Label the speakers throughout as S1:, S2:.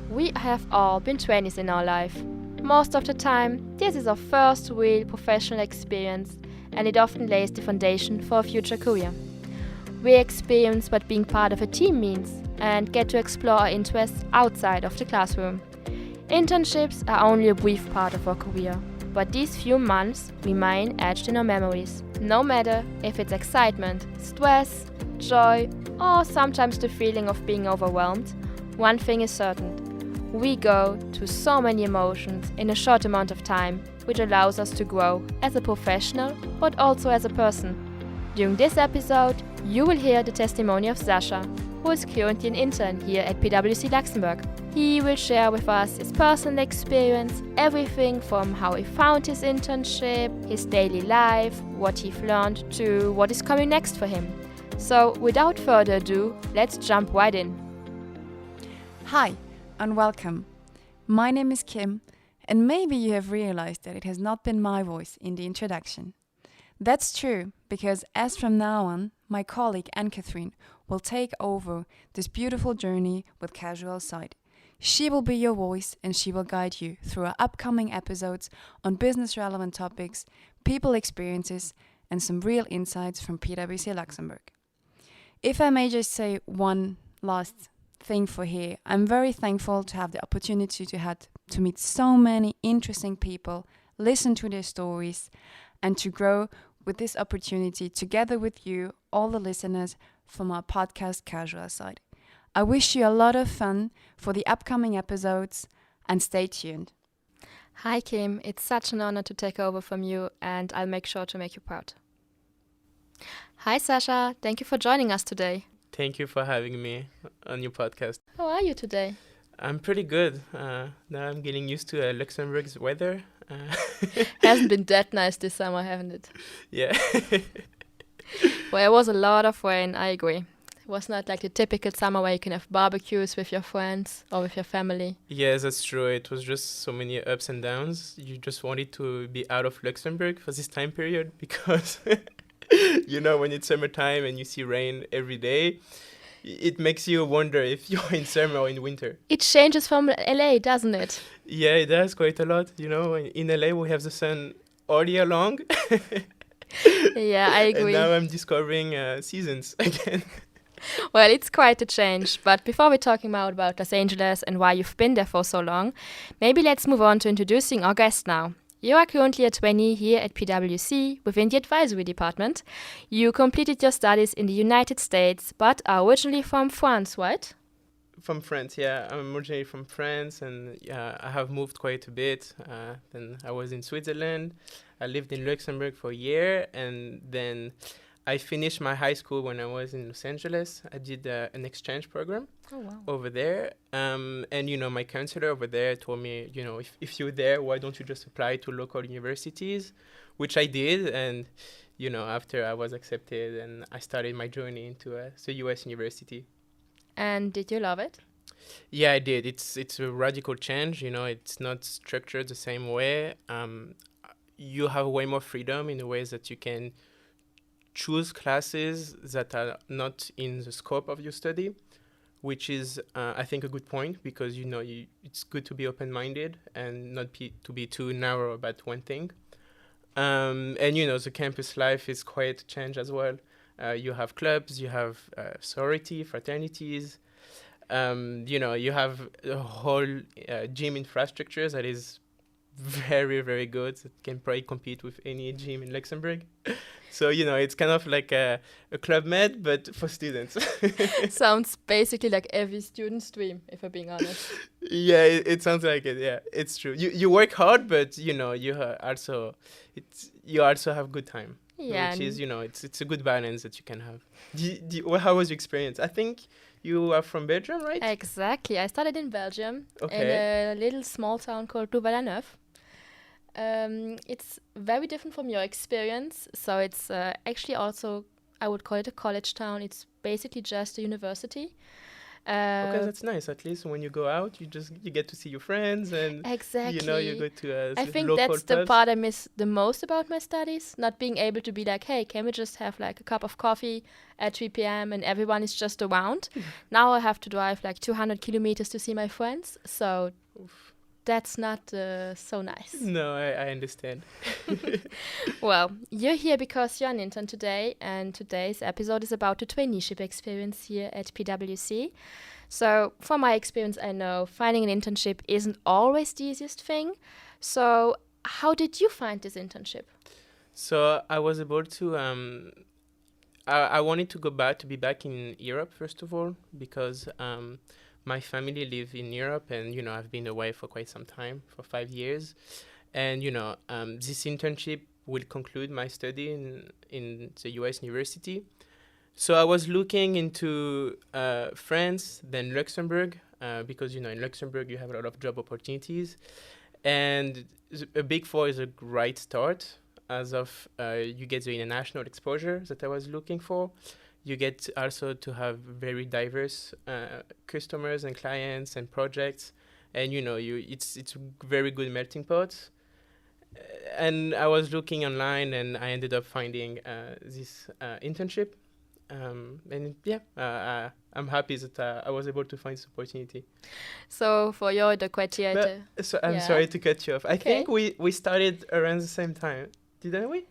S1: We have all been trainees in our life. Most of the time, this is our first real professional experience, and it often lays the foundation for a future career. We experience what being part of a team means and get to explore our interests outside of the classroom. Internships are only a brief part of our career, but these few months remain etched in our memories. No matter if it's excitement, stress, joy, or sometimes the feeling of being overwhelmed, one thing is certain. We go through so many emotions in a short amount of time, which allows us to grow as a professional, but also as a person. During this episode, you will hear the testimony of Sasha, who is currently an intern here at PwC Luxembourg. He will share with us his personal experience, everything from how he found his internship, his daily life, what he's learned, to what is coming next for him. So, without further ado, let's jump right in.
S2: Hi, and welcome. My name is Kim, and maybe you have realized that it has not been my voice in the introduction. That's true, because as from now on, my colleague Anne-Catherine will take over this beautiful journey with Casual Side. She will be your voice and she will guide you through our upcoming episodes on business-relevant topics, people experiences, and some real insights from PwC Luxembourg. If I may just say one last thing for here, I'm very thankful to have the opportunity to meet so many interesting people, listen to their stories, and to grow with this opportunity together with you, all the listeners from our podcast Casual Side. I wish you a lot of fun for the upcoming episodes and stay tuned.
S1: Hi Kim, it's such an honor to take over from you and I'll make sure to make you proud. Hi Sasha, thank you for joining us today.
S3: Thank you for having me on your podcast.
S1: How are you today?
S3: I'm pretty good. Now I'm getting used to Luxembourg's weather.
S1: Hasn't been that nice this summer, haven't it?
S3: Yeah.
S1: Well, it was a lot of rain, I agree. It was not like the typical summer where you can have barbecues with your friends or with your family.
S3: Yes, that's true. It was just so many ups and downs. You just wanted to be out of Luxembourg for this time period because, when it's summertime and you see rain every day, it makes you wonder if you're in summer or in winter.
S1: It changes from LA, doesn't it?
S3: Yeah, it does quite a lot. In LA we have the sun all year long.
S1: Yeah, I agree.
S3: And now I'm discovering seasons again.
S1: Well, it's quite a change, but before we're talking about Los Angeles and why you've been there for so long, maybe let's move on to introducing our guest now. You are currently a trainee here at PwC within the advisory department. You completed your studies in the United States, but are originally from France, right?
S3: From France, yeah. I'm originally from France, and I have moved quite a bit. Then I was in Switzerland. I lived in Luxembourg for a year, and then I finished my high school when I was in Los Angeles. I did an exchange program over there. And, my counselor over there told me, if you're there, why don't you just apply to local universities? Which I did. And, after I was accepted, and I started my journey into the U.S. university.
S1: And did you love it?
S3: Yeah, I did. It's a radical change. It's not structured the same way. You have way more freedom in the ways that you can choose classes that are not in the scope of your study, which is, I think, a good point because, it's good to be open-minded and not to be too narrow about one thing. And, the campus life is quite a change as well. You have clubs, you have sorority, fraternities. You have a whole gym infrastructure that is very, very good. It can probably compete with any gym in Luxembourg. So, it's kind of like a Club Med, but for students.
S1: Sounds basically like every student's dream, if I'm being honest.
S3: Yeah, it sounds like it. Yeah, it's true. You work hard, but, you also have good time.
S1: Yeah.
S3: Which is, it's a good balance that you can have. How was your experience? I think you are from Belgium, right?
S1: Exactly. I started in Belgium in a little small town called Louvain-la-Neuve. It's very different from your experience. So it's actually also, I would call it a college town. It's basically just a university.
S3: Okay, that's nice. At least when you go out, you get to see your friends, and
S1: Exactly.
S3: you go to
S1: I think
S3: local
S1: that's the
S3: pubs.
S1: part I miss the most about my studies, not being able to be like, hey, can we just have like a cup of coffee at 3 p.m. and everyone is just around? Now I have to drive like 200 kilometers to see my friends, so
S3: Oof.
S1: that's not so nice.
S3: No, I understand.
S1: Well, you're here because you're an intern today, and today's episode is about the traineeship experience here at PwC. So, from my experience, I know finding an internship isn't always the easiest thing. So, how did you find this internship?
S3: So I was able to I wanted to be back in Europe first of all, because my family live in Europe, and I've been away for quite some time, for 5 years, and this internship will conclude my study in the US university. So I was looking into France, then Luxembourg, because in Luxembourg you have a lot of job opportunities, and a Big Four is a great start, as of you get the international exposure that I was looking for. You get also to have very diverse customers and clients and projects, and it's a very good melting pot. And I was looking online, and I ended up finding this internship. And yeah, I'm happy that I was able to find this opportunity.
S1: So, for you, the criteria.
S3: So I'm sorry to cut you off. I think we started around the same time, didn't we?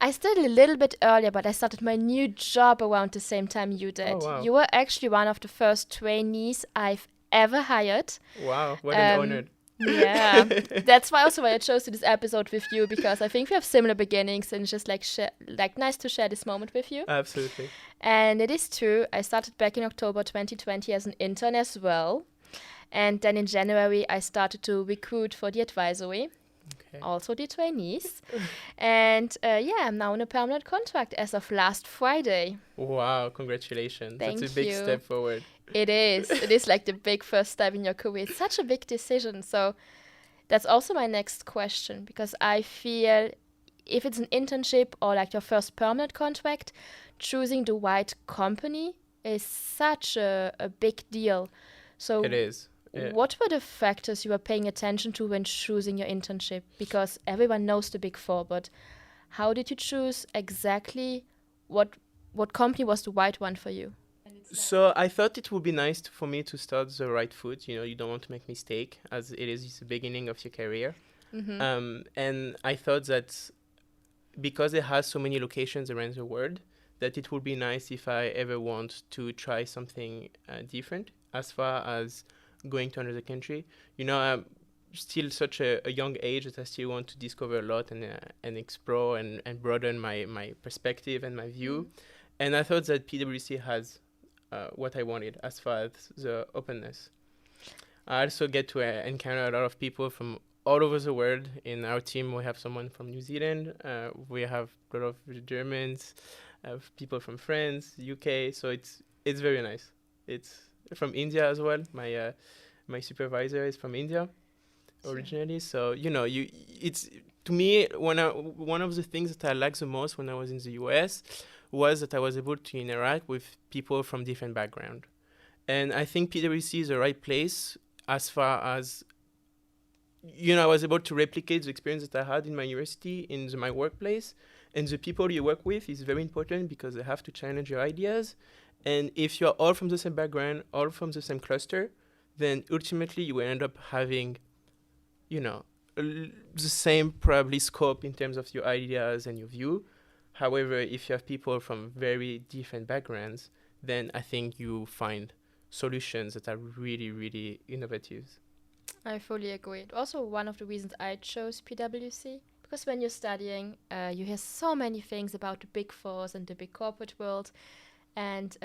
S1: I started a little bit earlier, but I started my new job around the same time you did.
S3: Oh, wow.
S1: You were actually one of the first trainees I've ever hired.
S3: Wow, what an honor.
S1: Yeah, that's why I chose this episode with you, because I think we have similar beginnings, and it's just like nice to share this moment with you.
S3: Absolutely.
S1: And it is true, I started back in October 2020 as an intern as well. And then in January, I started to recruit for the advisory, also the trainees. And I'm now in a permanent contract as of last Friday.
S3: Wow, congratulations.
S1: Thank
S3: That's a big
S1: you.
S3: step forward.
S1: It is. It is like the big first step in your career. It's such a big decision. So that's also my next question, because I feel if it's an internship or like your first permanent contract, choosing the right company is such a big deal. So
S3: it is. Yeah.
S1: What were the factors you were paying attention to when choosing your internship? Because everyone knows the Big Four, but how did you choose exactly what company was the right one for you?
S3: So I thought it would be nice for me to start the right foot. You don't want to make mistake, as it is the beginning of your career.
S1: Mm-hmm.
S3: And I thought that because it has so many locations around the world, that it would be nice if I ever want to try something different, as far as going to another country. I'm still such a young age that I still want to discover a lot and explore and broaden my perspective and my view. And I thought that PwC has what I wanted as far as the openness. I also get to encounter a lot of people from all over the world. In our team, we have someone from New Zealand. We have a lot of Germans, people from France, UK. So it's very nice. It's from India as well. My supervisor is from India originally. So it's to me one of the things that I liked the most when I was in the US was that I was able to interact with people from different backgrounds. And I think PwC is the right place as far as, I was able to replicate the experience that I had in my university, in my workplace. And the people you work with is very important, because they have to challenge your ideas. And if you're all from the same background, all from the same cluster, then ultimately you will end up having, the same probably scope in terms of your ideas and your view. However, if you have people from very different backgrounds, then I think you find solutions that are really, really innovative.
S1: I fully agree. Also, one of the reasons I chose PwC, because when you're studying, you hear so many things about the Big Fours and the big corporate world, and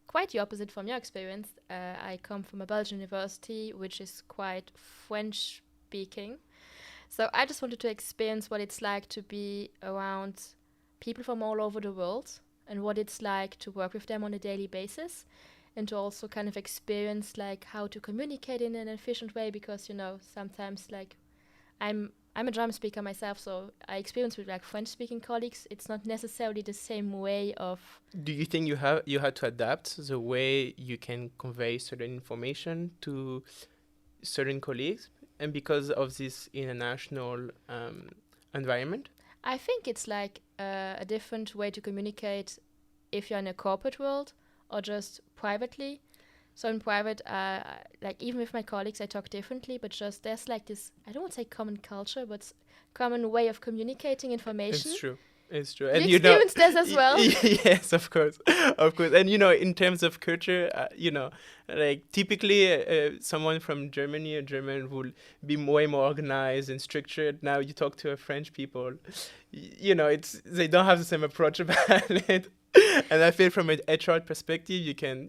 S1: quite the opposite from your experience. I come from a Belgian university, which is quite French-speaking. So I just wanted to experience what it's like to be around people from all over the world, and what it's like to work with them on a daily basis, and to also kind of experience like how to communicate in an efficient way, because sometimes like I'm I'm a German speaker myself, so I experience with like French-speaking colleagues. It's not necessarily the same way of.
S3: Do you think you had to adapt the way you can convey certain information to certain colleagues, and because of this international environment?
S1: I think it's like a different way to communicate if you're in a corporate world or just privately. So in private, like even with my colleagues, I talk differently, but just there's like this, I don't want to say common culture, but common way of communicating information.
S3: It's true. It's true.
S1: You
S3: And
S1: experience this as well?
S3: Yes, of course. Of course. And, in terms of culture, like typically someone from Germany, a German, will be way more organized and structured. Now you talk to a French people, they don't have the same approach about it. And I feel from an HR perspective, you can,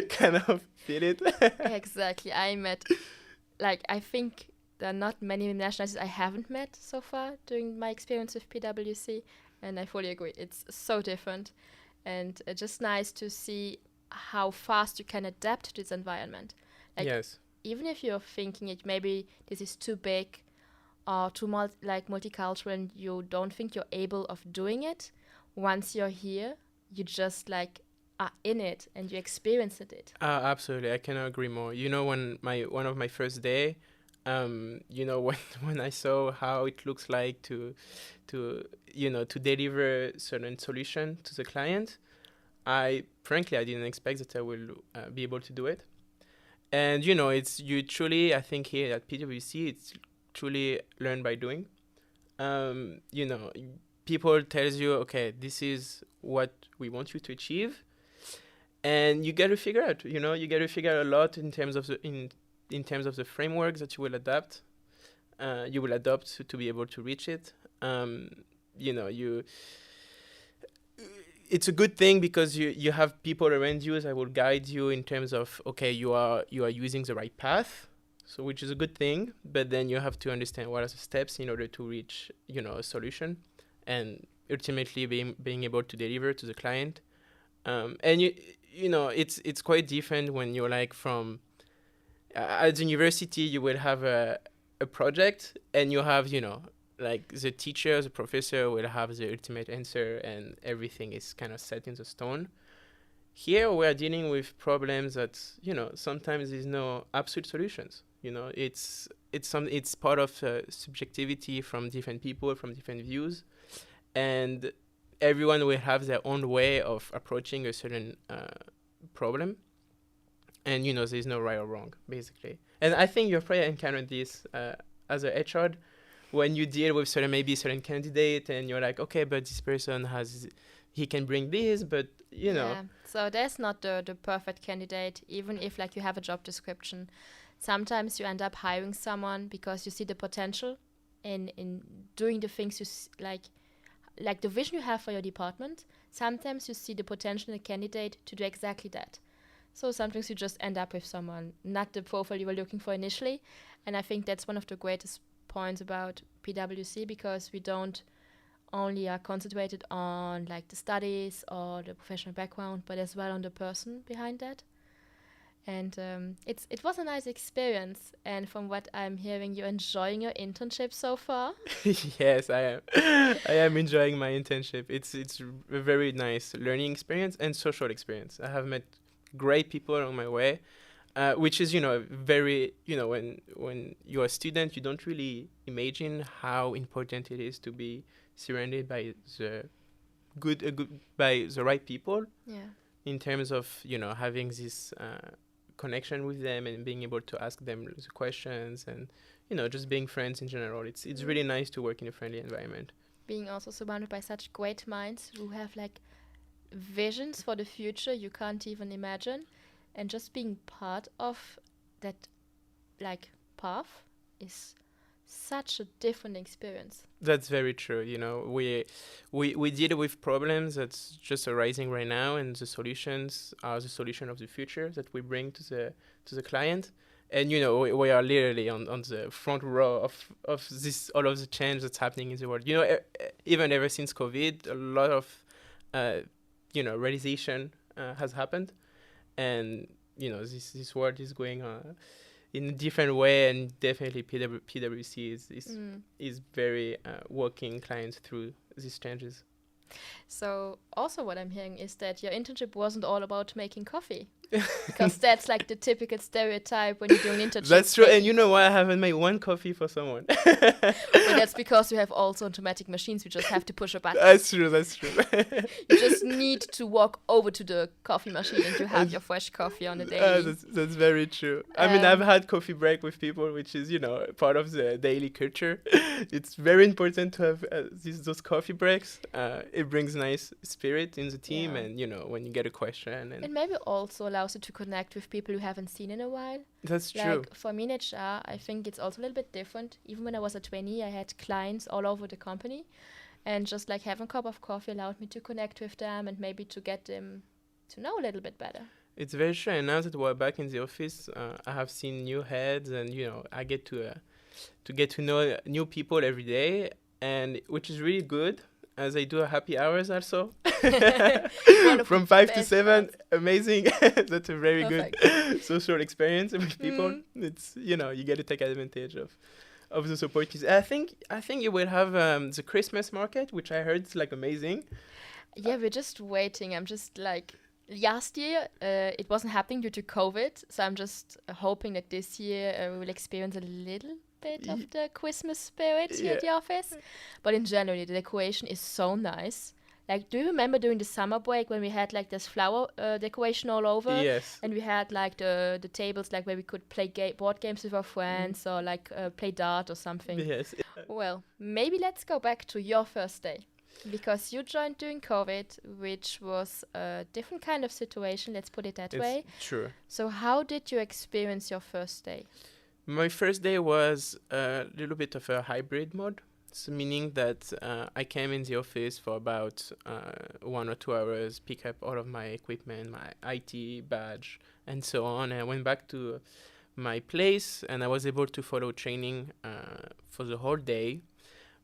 S3: kind of feel it.
S1: Exactly. I think there are not many nationalities I haven't met so far during my experience with PwC, and I fully agree. It's so different, and it's just nice to see how fast you can adapt to this environment. Like,
S3: yes.
S1: Even if you're thinking it maybe this is too big or too multicultural and you don't think you're able of doing it, once you're here, you just like are in it and you experience it.
S3: Absolutely, I cannot agree more. When one of my first day, when I saw how it looks like to deliver certain solution to the client, I didn't expect that I will be able to do it. And I think here at PwC, it's truly learn by doing. People tells you, okay, this is what we want you to achieve, and you got to figure out. You got to figure out a lot in terms of the frameworks that you will adapt. You will adopt to be able to reach it. It's a good thing because you have people around you that will guide you in terms of, okay, you are using the right path, so which is a good thing. But then you have to understand what are the steps in order to reach a solution, and ultimately being able to deliver to the client. And it's quite different when you're like from at the university. You will have a project, and you have like the teacher, the professor will have the ultimate answer, and everything is kind of set in the stone. Here we are dealing with problems that sometimes there's no absolute solutions. It's part of subjectivity from different people, from different views, and everyone will have their own way of approaching a certain problem. And there's no right or wrong, basically. And I think you've probably encountered this as a HR, when you deal with certain candidate, and you're like, okay, but this person he can bring this, but
S1: Yeah. So there's not the perfect candidate, even if like you have a job description. Sometimes you end up hiring someone because you see the potential in doing the things like the vision you have for your department. Sometimes you see the potential in a candidate to do exactly that. So sometimes you just end up with someone, not the profile you were looking for initially. And I think that's one of the greatest points about PwC, because we don't only are concentrated on like the studies or the professional background, but as well on the person behind that. And it was a nice experience. And from what I'm hearing, you're enjoying your internship so far.
S3: Yes, I am. I am enjoying my internship. It's a very nice learning experience and social experience. I have met great people along my way, which is very when you're a student, you don't really imagine how important it is to be surrounded by the right people.
S1: Yeah.
S3: In terms of having this connection with them and being able to ask them the questions, and just being friends in general. It's really nice to work in a friendly environment.
S1: Being also surrounded by such great minds who have like visions for the future you can't even imagine, and just being part of that like path is such a different experience.
S3: That's very true. We deal with problems that's just arising right now, and the solutions are the solution of the future that we bring to the client. And we are literally on the front row of this, all of the change that's happening in the world. Even ever since COVID, a lot of realization has happened, and this world is going in a different way, and definitely PwC is very walking clients through these changes.
S1: So also what I'm hearing is that your internship wasn't all about making coffee. Because that's like the typical stereotype when you do an internship.
S3: That's true, and you know why I haven't made one coffee for someone?
S1: Well, that's because you have also automatic machines. You just have to push a button.
S3: That's true.
S1: You just need to walk over to the coffee machine and you have your fresh coffee on a daily.
S3: That's very true. I mean, I've had coffee break with people, which is, you know, part of the daily culture. It's very important to have those coffee breaks. It brings nice spirit in the team, and, you know, when you get a question. And
S1: maybe also allows you to connect with people you haven't seen in a while.
S3: That's true.
S1: Like for me in HR, I think it's also a little bit different. Even when I was a trainee, I had clients all over the company, and just like having a cup of coffee allowed me to connect with them and maybe to get them to know a little bit better.
S3: It's very true. And now that we're back in the office, I have seen new heads, and, you know, I get to get to know new people every day, and which is really good. As I do happy hours also. From 5 to 7, amazing. That's a very
S1: Perfect.
S3: good social experience with people. It's, you know, you get to take advantage of those opportunities. I think you will have the Christmas market, which I heard is like amazing.
S1: Yeah, we're just waiting. I'm just like, last year it wasn't happening due to COVID, so I'm just hoping that this year we will experience a little bit of the Christmas spirit here at the office. But in general, the decoration is so nice. Like, do you remember during the summer break when we had like this flower decoration all over?
S3: Yes.
S1: And we had like the tables like where we could play board games with our friends or like play dart or something.
S3: Yes.
S1: Well, maybe let's go back to your first day. Because you joined during COVID, which was a different kind of situation, let's put it that way.
S3: True.
S1: So how did you experience your first day?
S3: My first day was a little bit of a hybrid mode, so meaning that I came in the office for about 1 or 2 hours, pick up all of my equipment, my IT badge, and so on. And I went back to my place, and I was able to follow training for the whole day.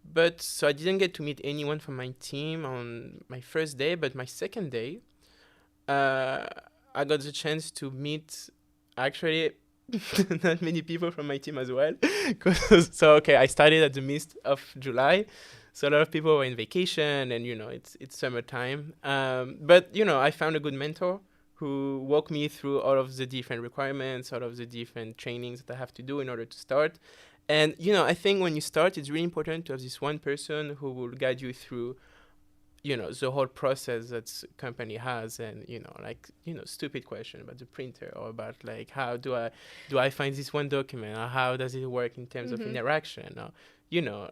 S3: But so I didn't get to meet anyone from my team on my first day, but my second day, I got the chance to meet actually not many people from my team as well. I started at the midst of July, so a lot of people were in vacation, and, you know, it's summertime. But, you know, I found a good mentor who walked me through all of the different requirements, all of the different trainings that I have to do in order to start. And, you know, I think when you start, it's really important to have this one person who will guide you through, you know, the whole process that company has. And, you know, like, you know, stupid question about the printer, or about like, how do I find this one document, or how does it work in terms of interaction, or, you know,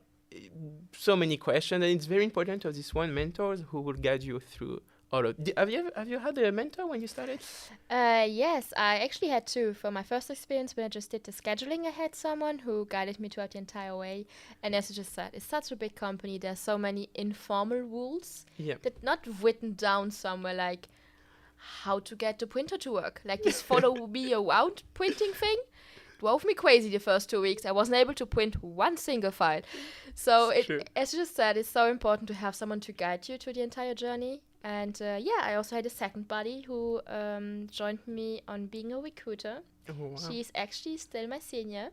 S3: so many questions. And it's very important to have this one mentor who will guide you through all of. Have you had a mentor when you started?
S1: Yes, I actually had two. For my first experience, when I just did the scheduling, I had someone who guided me throughout the entire way. And as I just said, it's such a big company. There's so many informal rules that not written down somewhere, like how to get the printer to work. Like this follow me around printing thing drove me crazy the first 2 weeks. I wasn't able to print one single file. So as you just said, it's so important to have someone to guide you through the entire journey. And I also had a second buddy who joined me on being a recruiter.
S3: Oh, wow.
S1: She's actually still my senior.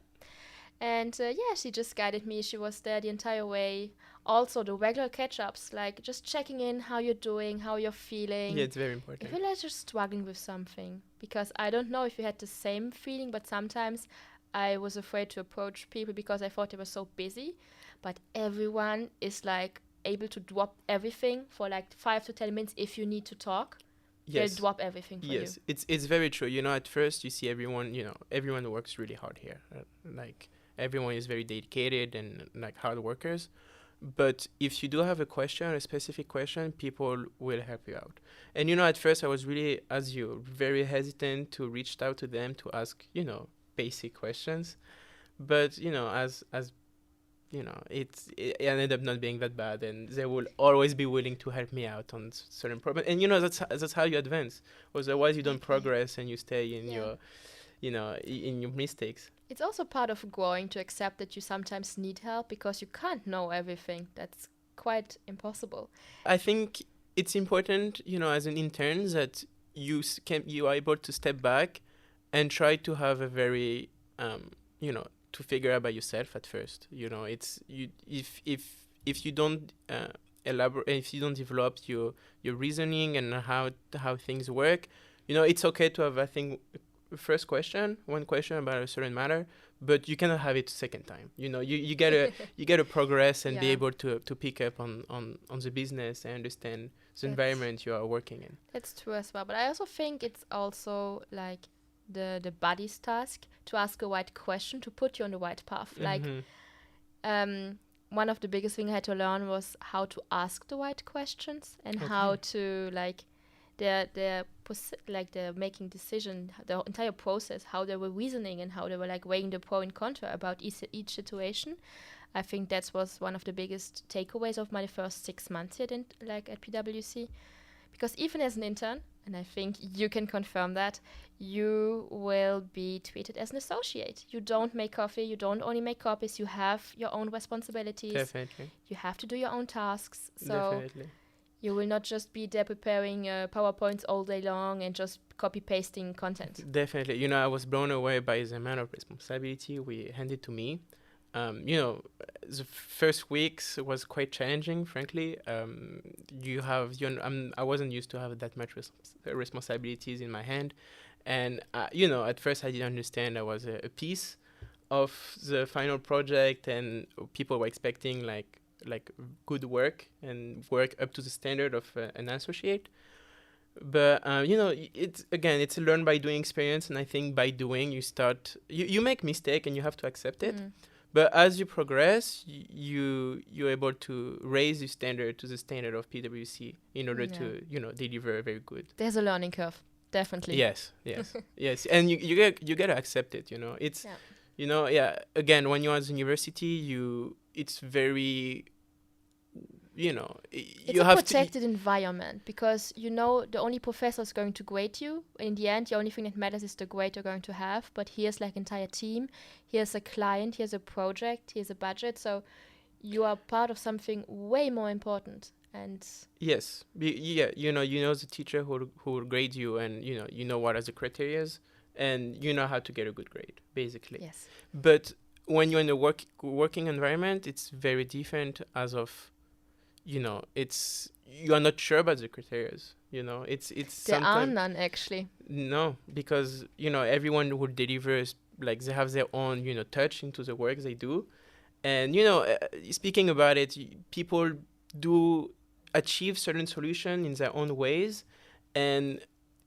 S1: And she just guided me. She was there the entire way. Also, the regular catch-ups, like just checking in how you're doing, how you're feeling.
S3: Yeah, it's very important.
S1: If you're like just struggling with something. Because I don't know if you had the same feeling, but sometimes I was afraid to approach people because I thought they were so busy. But everyone is like able to drop everything for like 5 to 10 minutes if you need to talk.
S3: Yes.
S1: They'll drop everything for you.
S3: Yes, it's very true. You know, at first you see everyone, you know, everyone works really hard here. Like, everyone is very dedicated and like hard workers. But if you do have a question, a specific question, people will help you out. And, you know, at first I was really, as you, very hesitant to reach out to them to ask, you know, basic questions. But, you know, as you know, it ended up not being that bad, and they will always be willing to help me out on certain problems. And, you know, that's how you advance. Otherwise, you don't progress and you stay in your, you know, in your mistakes.
S1: It's also part of growing to accept that you sometimes need help because you can't know everything. That's quite impossible.
S3: I think it's important, you know, as an intern, that you are able to step back and try to have a very you know, to figure out by yourself at first. You know, it's you if you don't elaborate, if you don't develop your reasoning and how things work, you know, it's okay to have, I think, one question about a certain matter, but you cannot have it second time. You know, you gotta progress and be able to pick up on the business and understand the environment you are working in.
S1: That's true as well. But I also think it's also like the buddy's task to ask a right question to put you on the right path. Like, one of the biggest things I had to learn was how to ask the right questions and how to like they're making decision, the entire process, how they were reasoning and how they were like weighing the pro and contra about each situation. I think that was one of the biggest takeaways of my first 6 months here at PwC, because even as an intern, and I think you can confirm that, you will be treated as an associate. You don't make coffee, you don't only make copies, you have your own responsibilities.
S3: Definitely.
S1: You have to do your own tasks. So
S3: Definitely.
S1: You will not just be there preparing PowerPoints all day long and just copy-pasting content.
S3: Definitely. You know, I was blown away by the amount of responsibility we handed to me. You know, the first weeks was quite challenging, frankly. I wasn't used to have that much responsibilities in my hand. And, you know, at first I didn't understand I was a piece of the final project, and people were expecting like good work and work up to the standard of an associate. But you know, it's a learn by doing experience, and I think by doing you make mistake and you have to accept it. But as you progress, you're able to raise your standard to the standard of PwC in order to, you know, deliver very good.
S1: There's a learning curve, definitely.
S3: Yes, yes, and you gotta accept it. You know, it's you know, again, when you're at university, it's very, you know,
S1: it's a protected environment, because you know the only professor is going to grade you. In the end, the only thing that matters is the grade you're going to have. But here's like entire team, here's a client, here's a project, here's a budget. So you are part of something way more important. And
S3: yes, you know the teacher who will grade you, and you know what are the criteria, and you know how to get a good grade, basically.
S1: Yes.
S3: But when you're in a working environment, it's very different. As of, you know, you are not sure about the criteria. You know, it's
S1: there are none, actually.
S3: No, because you know everyone who delivers, like, they have their own, you know, touch into the work they do, and you know, speaking about it, people do achieve certain solution in their own ways, and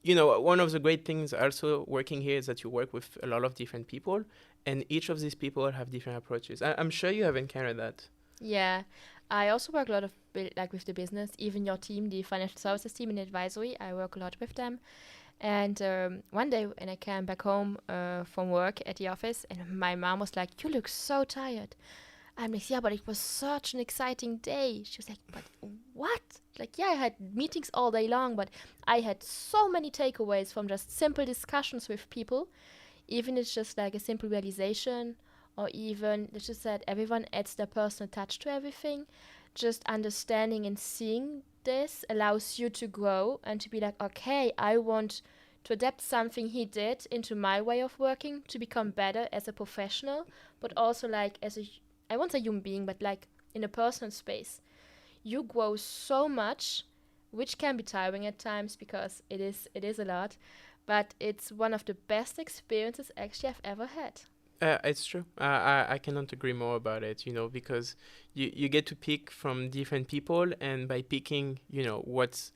S3: you know, one of the great things also working here is that you work with a lot of different people, and each of these people have different approaches. I'm sure you have encountered that.
S1: Yeah, I also work a lot of with the business, even your team, the financial services team in advisory. I work a lot with them. And one day when I came back home from work at the office, and my mom was like, "You look so tired." I'm like, "Yeah, but it was such an exciting day." She was like, "But what?" Like, "Yeah, I had meetings all day long, but I had so many takeaways from just simple discussions with people. Even it's just like a simple realization, or even it's just that everyone adds their personal touch to everything. Just understanding and seeing this allows you to grow and to be like, okay, I want to adapt something he did into my way of working to become better as a professional, but also like I won't say human being, but like in a personal space. You grow so much, which can be tiring at times because it is a lot, but it's one of the best experiences actually I've ever had.
S3: It's true. I cannot agree more about it, you know, because you get to pick from different people, and by picking, you know, what's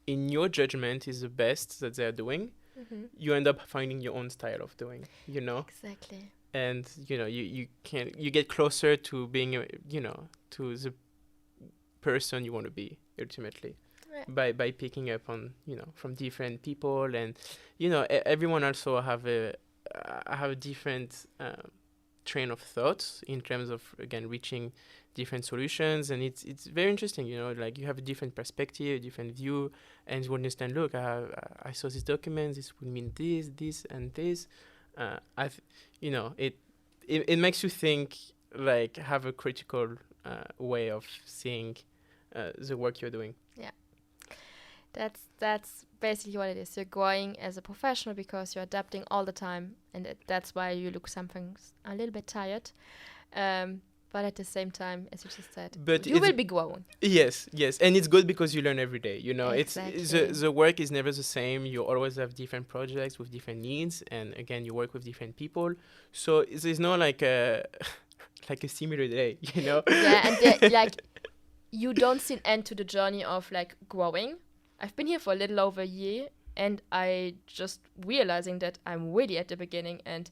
S3: in your judgment is the best that they're doing, you end up finding your own style of doing, you know.
S1: Exactly.
S3: And, you know, you get closer to being, you know, to the person you want to be ultimately. Right. By picking up on, you know, from different people, and, you know, everyone also have a different train of thoughts in terms of, again, reaching different solutions, and it's very interesting, you know, like you have a different perspective, a different view, and you understand, look, I saw this document, this would mean this and this. You know, it makes you think, like, have a critical way of seeing the work you're doing.
S1: Yeah. That's basically what it is. You're growing as a professional because you're adapting all the time, and that's why you look something a little bit tired. But at the same time, as you just said,
S3: But
S1: you will be growing.
S3: Yes, and it's good because you learn every day. You know,
S1: Exactly.
S3: it's the work is never the same. You always have different projects with different needs, and again, you work with different people. So there's no like a like a similar day. You know.
S1: Yeah, and like you don't see an end to the journey of like growing. I've been here for a little over a year, and I just realizing that I'm really at the beginning, and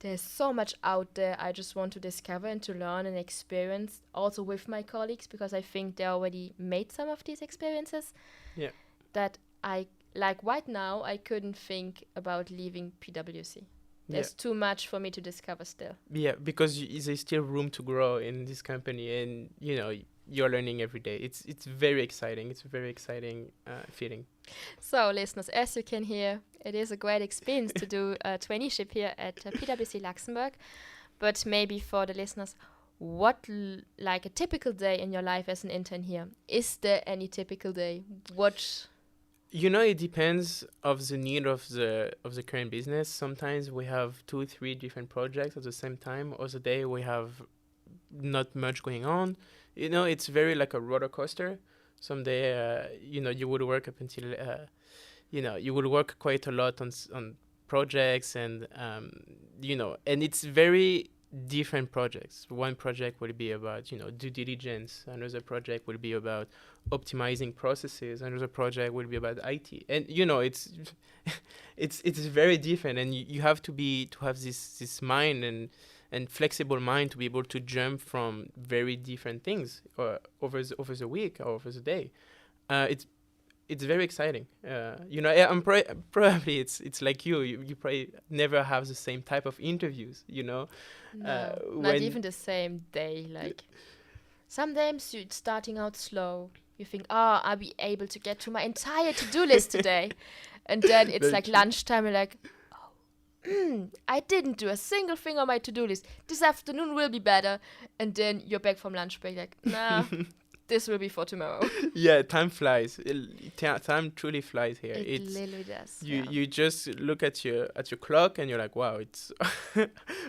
S1: there's so much out there I just want to discover and to learn and experience also with my colleagues, because I think they already made some of these experiences.
S3: Yeah.
S1: That I like right now I couldn't think about leaving PwC. There's too much for me to discover still.
S3: Yeah, because there's still room to grow in this company, and you know you're learning every day. It's very exciting. It's a very exciting feeling.
S1: So, listeners, as you can hear, it is a great experience to do a traineeship here at PwC Luxembourg. But maybe for the listeners, what like a typical day in your life as an intern here? Is there any typical day? What?
S3: You know, it depends of the need of the current business. Sometimes we have 2-3 different projects at the same time. Other day we have not much going on. You know, it's very like a roller coaster. Someday, you know, you would work up until, you know, you would work quite a lot on projects, and you know, and it's very different projects. One project will be about, you know, due diligence. Another project will be about optimizing processes. Another project will be about IT. And you know, it's very different, and you have to have this mind and flexible mind to be able to jump from very different things over the week or over the day. It's very exciting. You know, I'm probably it's like you probably never have the same type of interviews. You know,
S1: No, not even the same day. Like sometimes you're starting out slow. You think, I'll be able to get to my entire to-do list today, and then it's like lunchtime. You're like, I didn't do a single thing on my to-do list. This afternoon will be better. And then you're back from lunch break like, nah, this will be for tomorrow.
S3: Yeah, time flies. Time truly flies here.
S1: It literally does.
S3: You just look at your clock and you're like, wow, it's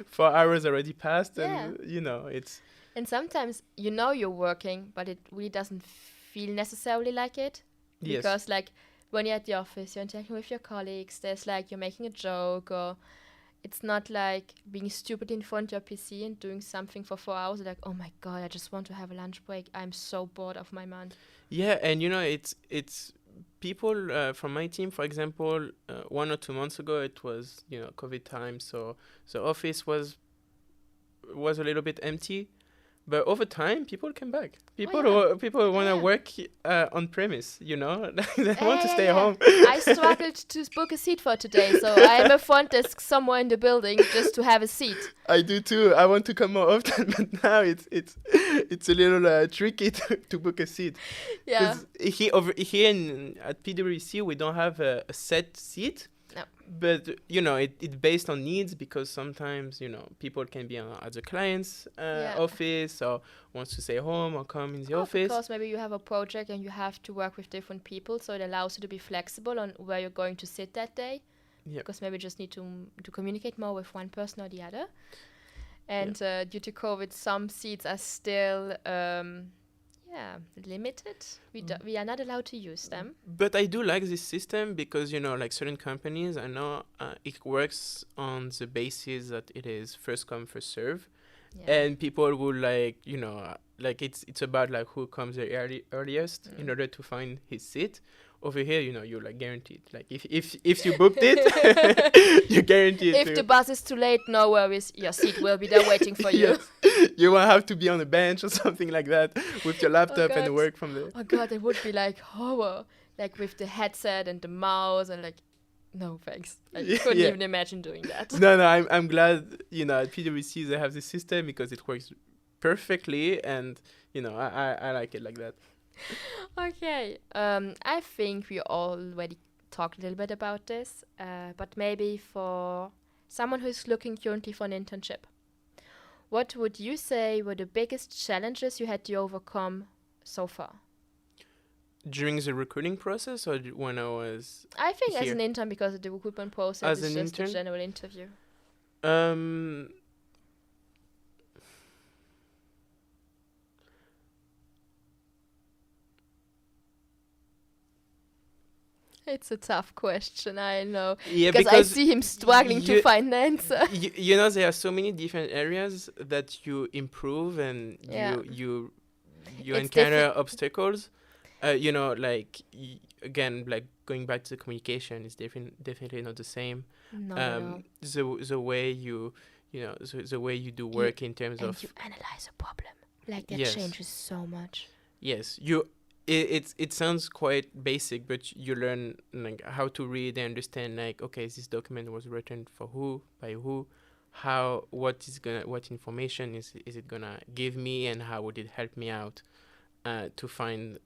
S3: 4 hours already passed, and you know, it's.
S1: And sometimes you know you're working, but it really doesn't feel necessarily like it.
S3: Yes.
S1: Because like when you're at the office, you're interacting with your colleagues, there's like you're making a joke, or it's not like being stupid in front of your PC and doing something for 4 hours. Like, oh my God, I just want to have a lunch break. I'm so bored of my mind.
S3: Yeah, and you know, it's people from my team, for example, 1 or 2 months ago, it was, you know, COVID time, so the office was a little bit empty. But over time, people come back. People want to work on premise, you know? They want to stay home.
S1: I struggled to book a seat for today, so I am a front desk somewhere in the building just to have a seat.
S3: I do too. I want to come more often, but now it's a little tricky to book a seat.
S1: Yeah.
S3: Because here at PwC, we don't have a set seat.
S1: No.
S3: But, you know, it's based on needs, because sometimes, you know, people can be at the client's office, or wants to stay home or come in the office.
S1: Because maybe you have a project and you have to work with different people, so it allows you to be flexible on where you're going to sit that day.
S3: Yeah.
S1: Because maybe you just need to communicate more with one person or the other. And due to COVID, some seats are still limited. We are not allowed to use them.
S3: But I do like this system because, you know, like certain companies, I know it works on the basis that it is first come, first serve. Yeah. And people will like, you know, like it's about like who comes the earliest in order to find his seat. Over here, you know, you're like guaranteed. Like if you booked it, you're guaranteed.
S1: If the bus is too late, no worries. Your seat will be there waiting for you.
S3: You won't have to be on a bench or something like that with your laptop and work from there.
S1: Oh God, it would be like horror. Like with the headset and the mouse and like, no thanks. I couldn't even imagine doing that.
S3: No, I'm glad, you know, at PwC they have this system because it works perfectly, and, you know, I like it like that.
S1: Okay, I think we already talked a little bit about this, but maybe for someone who is looking currently for an internship, what would you say were the biggest challenges you had to overcome so far?
S3: during the recruiting process or when I was
S1: I think as
S3: here?
S1: an intern, because the recruitment process
S3: As
S1: is
S3: an
S1: just a
S3: intern?
S1: general interview.
S3: Um,
S1: It's a tough question, I know.
S3: yeah,
S1: Because I see him struggling to
S3: you-
S1: find an answer.
S3: you know there are so many different areas that you improve and
S1: Yeah.
S3: you
S1: It's
S3: encounter obstacles. You know, like again, like going back to the communication is definitely not the same.
S1: Not at all.
S3: The way you know the way you do
S1: You-
S3: work in terms
S1: And
S3: of
S1: you analyze a problem. Like, that
S3: Yes.
S1: changes so much.
S3: yes, it sounds quite basic, but you learn like how to read and understand like, okay, this document was written for who, by who, what information is it gonna give me, and how would it help me out to find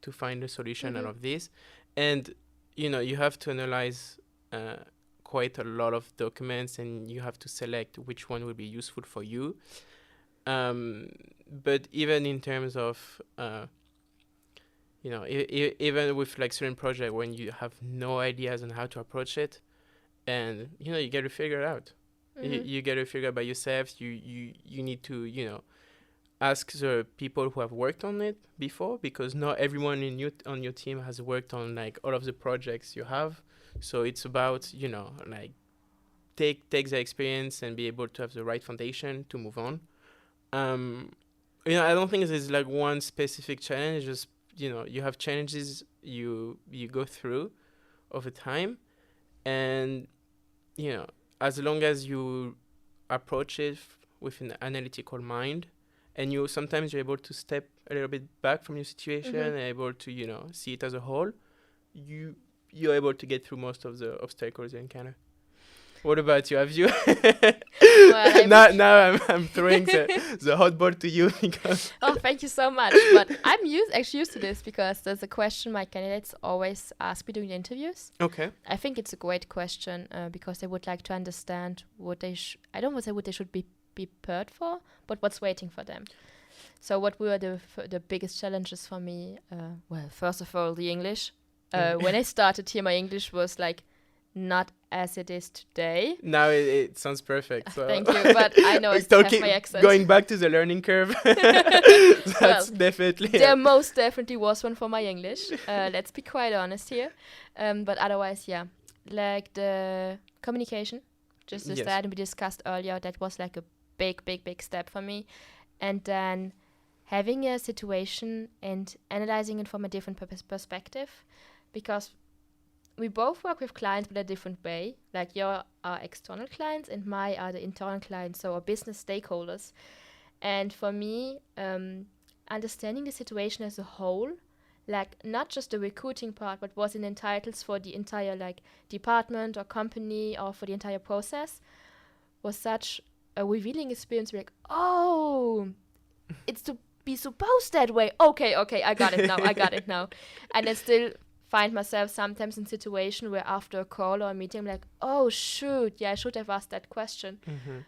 S3: to find a solution out
S1: Mhm.
S3: of this. And you have to analyze quite a lot of documents, and you have to select which one will be useful for you. But even in terms of even with like certain project when you have no ideas on how to approach it, and you get to figure it out.
S1: Mhm.
S3: You get to figure it by yourself. You need to ask the people who have worked on it before, because not everyone on your team has worked on like all of the projects you have. So it's about like take the experience and be able to have the right foundation to move on. I don't think there's like one specific challenge. Just you have challenges you go through over time, and as long as you approach it with an analytical mind, and sometimes you're able to step a little bit back from your situation
S1: Mhm.
S3: and able to see it as a whole, you're able to get through most of the obstacles you encounter. What about you? Have you?
S1: I
S3: now I'm throwing the hot ball to you because
S1: Oh, thank you so much. But I'm actually used to this, because there's a question my candidates always ask me during the interviews.
S3: okay.
S1: I think it's a great question, because they would like to understand what they I don't want to say what they should be prepared for, but what's waiting for them. So what were the biggest challenges for me? Well, first of all, the English. When I started here, my English was like not as it is today.
S3: Now it sounds perfect. So
S1: Thank you, but I know I still have my accent.
S3: Going back to the learning curve, that's
S1: Well,
S3: definitely
S1: There most definitely was one for my English. Let's be quite honest here. But otherwise, yeah, like the communication, just
S3: Yes.
S1: that we discussed earlier, that was like a big step for me. And then having a situation and analyzing it from a different perspective, because we both work with clients but a different way. Like, your are external clients and my are the internal clients, so our business stakeholders. And for me, understanding the situation as a whole, like not just the recruiting part, but what it entitles for the entire like department or company or for the entire process, was such a revealing experience. Like, oh, it's to be supposed that way. Okay, I got it now. And I still find myself sometimes in situation where after a call or a meeting, I'm like, oh shoot, yeah, I should have asked that question.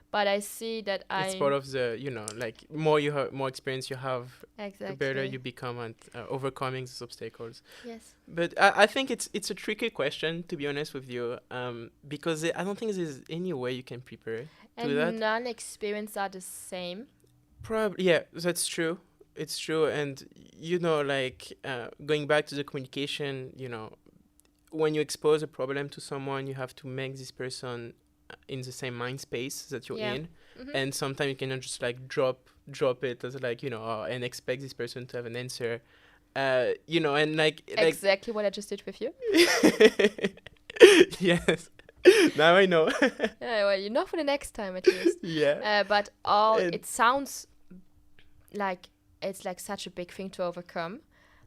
S1: But I see that
S3: it's part of the like more experience you have,
S1: exactly
S3: the better you become at overcoming these obstacles.
S1: Yes.
S3: But I think it's a tricky question, to be honest with you, because I don't think there's any way you can prepare to that.
S1: And non-experience are the same.
S3: Probably, yeah, that's true. It's true. And like going back to the communication, when you expose a problem to someone, you have to make this person in the same mind space that you're in. And sometimes you cannot just like drop it as like and expect this person to have an answer, and like
S1: exactly what I just did with you.
S3: Yes. Now I know.
S1: Well, you know for the next time at least.
S3: Yeah.
S1: But it sounds like it's like such a big thing to overcome,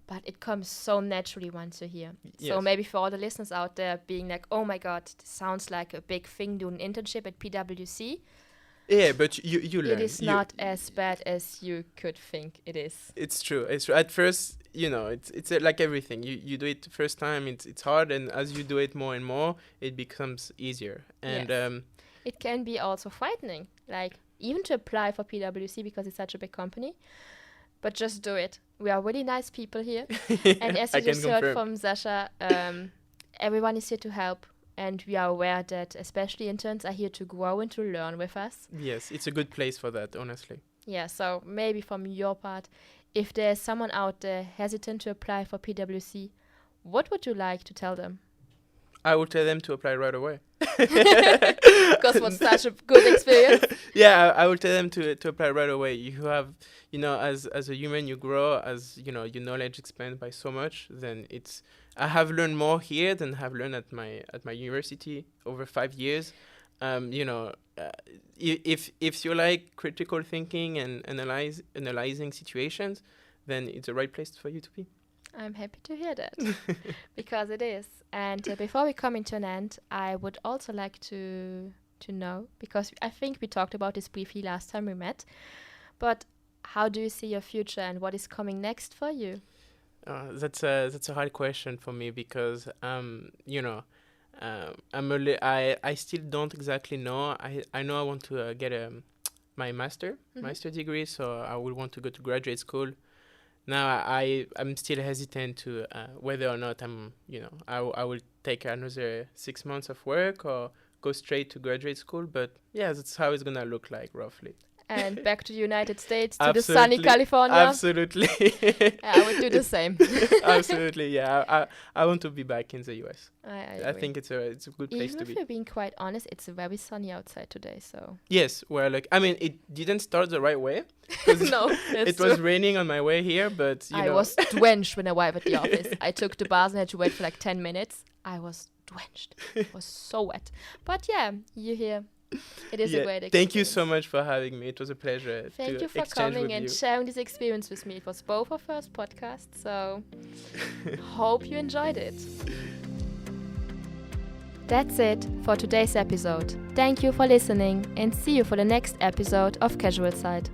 S1: but it comes so naturally once you're here.
S3: Yes.
S1: So maybe for all the listeners out there being like, oh my god, this sounds like a big thing, doing an internship at PwC.
S3: Yeah, but you learn.
S1: It is not as bad as you could think it is.
S3: It's true. At first, it's like everything. You do it the first time, it's hard, and as you do it more and more, it becomes easier. And
S1: Yes. It can be also frightening, like even to apply for PwC because it's such a big company. but just do it. We are really nice people here. And as
S3: I
S1: you
S3: can
S1: just heard
S3: confirm.
S1: from Sasha, everyone is here to help. And we are aware that especially interns are here to grow and to learn with us.
S3: Yes, it's a good place for that, honestly.
S1: Yeah, so maybe from your part, if there's someone out there hesitant to apply for PwC, what would you like to tell them?
S3: I will tell them to apply right away.
S1: Because it was such a good experience.
S3: Yeah, I will tell them to apply right away. You have, as a human, you grow, as your knowledge expands by so much. Then I have learned more here than I have learned at my university over 5 years. If you like critical thinking and analyzing situations, then it's the right place for you to be.
S1: I'm happy to hear that, because it is. And before we come into an end, I would also like to know, because I think we talked about this briefly last time we met, but how do you see your future and what is coming next for you?
S3: That's a hard question for me, because I still don't exactly know. I know I want to get my master degree, so I will want to go to graduate school. Now I'm still hesitant to whether or not I will take another 6 months of work or go straight to graduate school. But yeah, that's how it's gonna look like roughly.
S1: And back to the United States, to
S3: Absolutely.
S1: the sunny California.
S3: Absolutely.
S1: I would do the same.
S3: Absolutely, yeah. I want to be back in the US.
S1: I
S3: I
S1: agree.
S3: think it's a good place
S1: Even
S3: to
S1: if
S3: be.
S1: you're being quite honest, it's very sunny outside today, so...
S3: Yes, well, it didn't start the right way. 'Cause
S1: No,
S3: it was raining on my way here, but
S1: I was drenched when I arrived at the office. I took the bus and had to wait for like 10 minutes. I was drenched. It was so wet. But yeah, you're here. It is a great experience.
S3: Thank you so much for having me. It was a pleasure.
S1: Thank
S3: to
S1: you for
S3: exchange
S1: coming
S3: with
S1: and
S3: you.
S1: sharing this experience with me. It was both our first podcast, so hope you enjoyed it. That's it for today's episode. Thank you for listening and see you for the next episode of Casual Side.